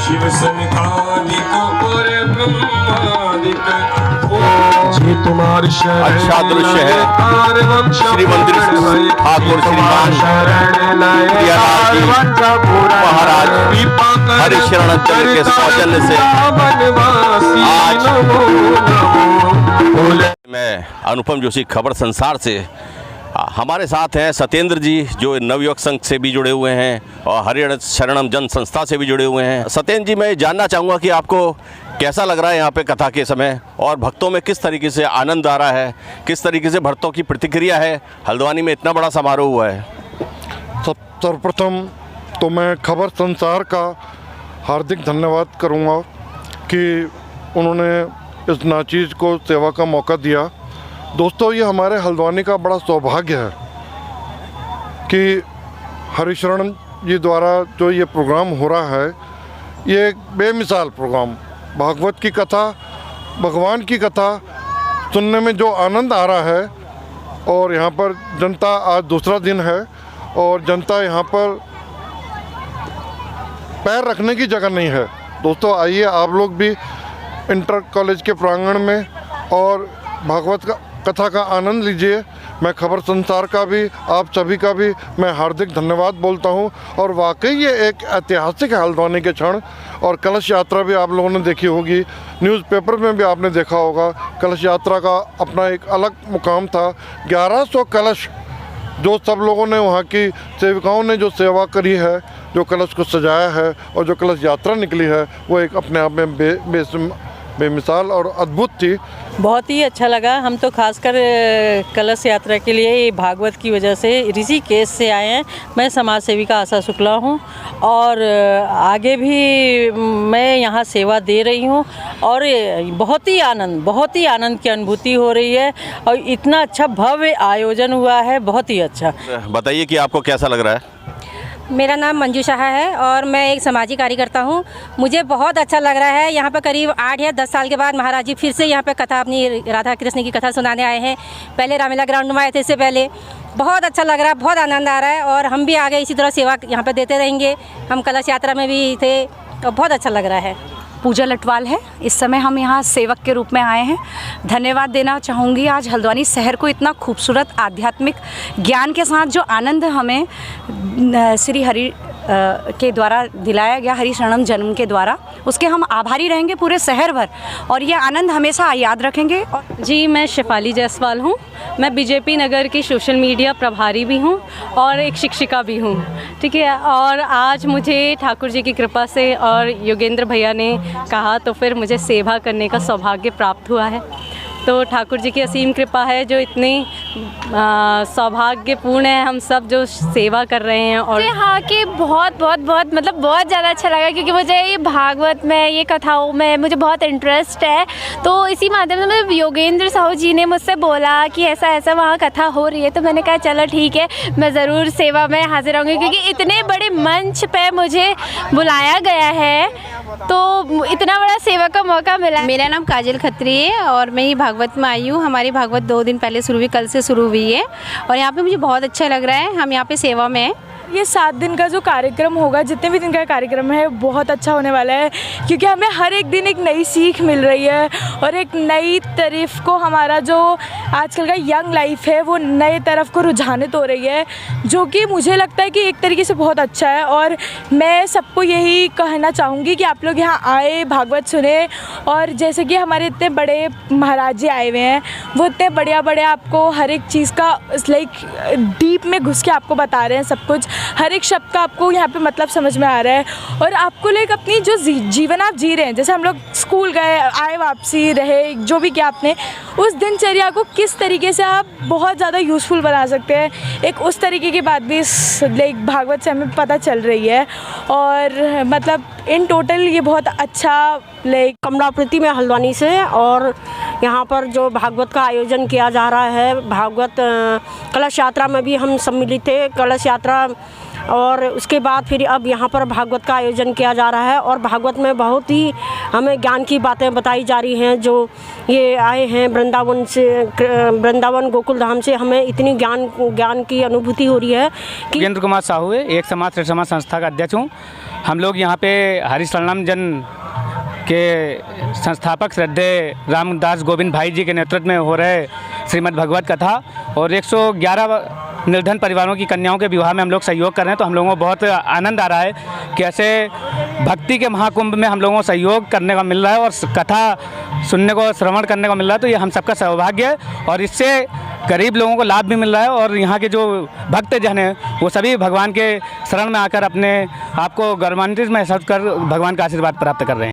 शिव सनिधानिक और ब्रह्मादिक जी तुम्हारी अच्छा दृश्य है श्री मंदिर ठाकुर श्रीमान प्रियालाल जी महाराज हरिशरण चंद्र के सौजन्य से आज मैं अनुपम जोशी खबर संसार से हमारे साथ हैं सत्येंद्र जी जो नवयुवक संघ से भी जुड़े हुए हैं और हरिहर शरणम जन संस्था से भी जुड़े हुए हैं। सत्येंद्र जी, मैं जानना चाहूँगा कि आपको कैसा लग रहा है यहाँ पे कथा के समय और भक्तों में किस तरीके से आनंद आ रहा है, किस तरीके से भक्तों की प्रतिक्रिया है, हल्द्वानी में इतना बड़ा समारोह हुआ है। सर्वप्रथम तो मैं खबर संसार का हार्दिक धन्यवाद करूँगा कि उन्होंने इस नाचीज़ को सेवा का मौका दिया। दोस्तों, ये हमारे हल्द्वानी का बड़ा सौभाग्य है कि हरिशरण जी द्वारा जो ये प्रोग्राम हो रहा है, ये एक बेमिसाल प्रोग्राम, भागवत की कथा, भगवान की कथा सुनने में जो आनंद आ रहा है। और यहाँ पर जनता, आज दूसरा दिन है और जनता यहाँ पर पैर रखने की जगह नहीं है। दोस्तों, आइए आप लोग भी इंटर कॉलेज के प्रांगण में और भागवत का कथा का आनंद लीजिए। मैं खबर संसार का भी, आप सभी का भी मैं हार्दिक धन्यवाद बोलता हूं। और वाकई ये एक ऐतिहासिक है हल्द्वानी के क्षण। और कलश यात्रा भी आप लोगों ने देखी होगी, न्यूज़पेपर में भी आपने देखा होगा। कलश यात्रा का अपना एक अलग मुकाम था। 1100 कलश जो सब लोगों ने, वहाँ की सेविकाओं ने जो सेवा करी है, जो कलश को सजाया है और जो कलश यात्रा निकली है, वो एक अपने आप में बेमिसाल और अद्भुत थी। बहुत ही अच्छा लगा। हम तो खासकर कलश यात्रा के लिए भागवत की वजह से ऋषिकेश से आए हैं। मैं समाज सेविका आशा शुक्ला हूं और आगे भी मैं यहां सेवा दे रही हूं और बहुत ही आनंद की अनुभूति हो रही है और इतना अच्छा भव्य आयोजन हुआ है, बहुत ही अच्छा। बताइए कि आपको कैसा लग रहा है। मेरा नाम मंजू शाह है और मैं एक सामाजिक कार्यकर्ता हूँ। मुझे बहुत अच्छा लग रहा है। यहाँ पर करीब 8 या 10 साल के बाद महाराज जी फिर से यहाँ पे कथा, अपनी राधा कृष्ण की कथा सुनाने आए हैं। पहले रामलीला ग्राउंड में आए थे, इससे पहले। बहुत अच्छा लग रहा है, बहुत आनंद आ रहा है और हम भी आगे इसी तरह सेवा यहाँ पे देते रहेंगे। हम कलश यात्रा में भी थे और बहुत अच्छा लग रहा है। पूजा लटवाल है, इस समय हम यहाँ सेवक के रूप में आए हैं। धन्यवाद देना चाहूँगी आज हल्द्वानी शहर को इतना खूबसूरत आध्यात्मिक ज्ञान के साथ जो आनंद हमें श्री हरि के द्वारा दिलाया गया, हरि शरणम जन्म के द्वारा, उसके हम आभारी रहेंगे पूरे शहर भर और ये आनंद हमेशा याद रखेंगे। जी, मैं शेफाली जायसवाल हूँ। मैं बीजेपी नगर की सोशल मीडिया प्रभारी भी हूँ और एक शिक्षिका भी हूँ, ठीक है। और आज मुझे ठाकुर जी की कृपा से और योगेंद्र भैया ने कहा तो फिर मुझे सेवा करने का सौभाग्य प्राप्त हुआ है। तो ठाकुर जी की असीम कृपा है जो इतनी सौभाग्यपूर्ण है हम सब जो सेवा कर रहे हैं। और हाँ कि बहुत मतलब बहुत ज़्यादा अच्छा लगा क्योंकि मुझे ये भागवत में, ये कथाओं में मुझे बहुत इंटरेस्ट है। तो इसी माध्यम से मतलब योगेंद्र साहू जी ने मुझसे बोला कि ऐसा ऐसा वहाँ कथा हो रही है, तो मैंने कहा चलो ठीक है, मैं ज़रूर सेवा में हाजिर होंगी क्योंकि इतने बड़े मंच पे मुझे बुलाया गया है तो इतना बड़ा सेवा का मौका मिला। मेरा नाम काजल खत्री है और मैं ये भागवत में आई हूँ। हमारी भागवत 2 दिन पहले शुरू हुई, कल से शुरू हुई है और यहाँ पे मुझे बहुत अच्छा लग रहा है। हम यहाँ पे सेवा में हैं। ये 7 दिन का जो कार्यक्रम होगा, जितने भी दिन का कार्यक्रम है, बहुत अच्छा होने वाला है क्योंकि हमें हर एक दिन एक नई सीख मिल रही है और एक नई तरफ को, हमारा जो आजकल का यंग लाइफ है वो नए तरफ को रुझानित हो रही है, जो कि मुझे लगता है कि एक तरीके से बहुत अच्छा है। और मैं सबको यही कहना चाहूँगी कि आप लोग यहाँ आए, भागवत सुने। और जैसे कि हमारे इतने बड़े महाराज जी आए हुए हैं, वो इतने बढ़िया आपको हर एक चीज़ का लाइक डीप में घुस के आपको बता रहे हैं सब कुछ। हर एक शब्द का आपको यहाँ पे मतलब समझ में आ रहा है और आपको लाइक अपनी जो जीवन आप जी रहे हैं, जैसे हम लोग स्कूल गए, आए, वापसी रहे, जो भी किया आपने, उस दिनचर्या को किस तरीके से आप बहुत ज़्यादा यूज़फुल बना सकते हैं, एक उस तरीके की बात भी लाइक भागवत से हमें पता चल रही है। और मतलब इन टोटल ये बहुत अच्छा लाइक कमलाप्रीति में हल्द्वानी से। और यहाँ पर जो भागवत का आयोजन किया जा रहा है, भागवत कलश यात्रा में भी हम सम्मिलित थे। कलश यात्रा और उसके बाद फिर अब यहाँ पर भागवत का आयोजन किया जा रहा है और भागवत में बहुत ही हमें ज्ञान की बातें बताई जा रही हैं। जो ये आए हैं वृंदावन गोकुल धाम से, हमें इतनी ज्ञान की अनुभूति हो रही है कि योगेंद्र कुमार साहू है, एक समाज श्रेष्ठ समाज संस्था का अध्यक्ष हूँ। हम लोग यहाँ पे हरि शरणम जन के संस्थापक श्रद्धेय रामदास गोविंद भाई जी के नेतृत्व में हो रहे श्रीमद् भगवत कथा और 111 निर्धन परिवारों की कन्याओं के विवाह में हम लोग सहयोग कर रहे हैं। तो हम लोगों को बहुत आनंद आ रहा है कि ऐसे भक्ति के महाकुंभ में हम लोगों को सहयोग करने का मिल रहा है और कथा सुनने को, श्रवण करने को मिल रहा है। तो ये हम सबका सौभाग्य है और इससे गरीब लोगों को लाभ भी मिल रहा है और यहाँ के जो भक्तजन हैं वो सभी भगवान के शरण में आकर अपने आप को गौरवान्वित महसूस कर भगवान का आशीर्वाद प्राप्त कर रहे हैं।